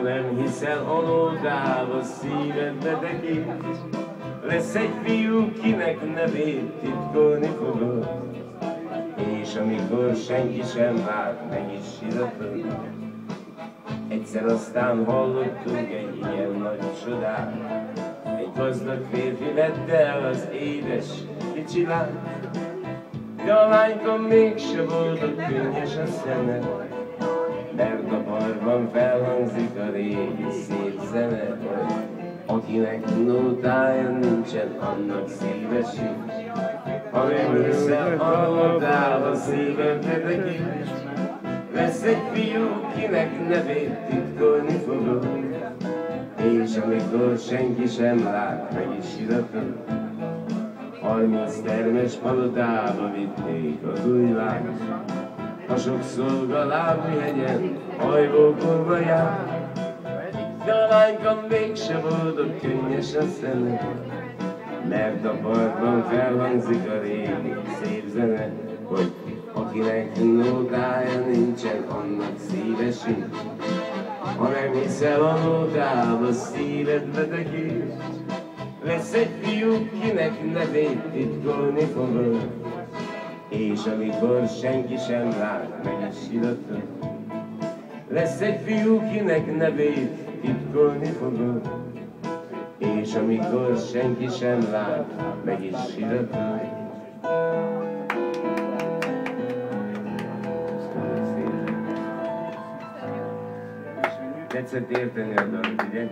Ha nem hiszel anódába, szívedbe tekint, lesz egy fiú, kinek nevét titkolni fogod, és amikor senki sem lát, meg is síratod. Egyszer aztán hallottunk egy ilyen nagy csodát, egy gazdag férfi vette el az édes kicsi lányt, de a lányka mégse boldog, könnyes a szeme, mert a parkban felhangzik a régi szép zene. Akinek nótája nincsen, annak szíve sincs, ha nem hiszel annodába, szívedbe tekint, lesz egy fiú, kinek nevét titkolni fogod, és amikor senki sem lát, meg is síratod. 30 termes palotába vitték az új lányt, a sok szolga lábújhegyen hajlókolva jár, de a lányka mégse boldog, könnyes a szeme, mert a parkban felhangzik a régi szép zene, hogy akinek nótája nincsen, annak szíve sincs. Ha nem hiszel a nótába, szívedbe tekint, lesz egy fiú, kinek nevét titkolni fogod, és amikor senki sem lát, meg is síratod. Lesz egy fiú, kinek nevét titkolni fogod, és amikor senki sem lát, meg is síratod. Tetszett érteni a dalt, ugye?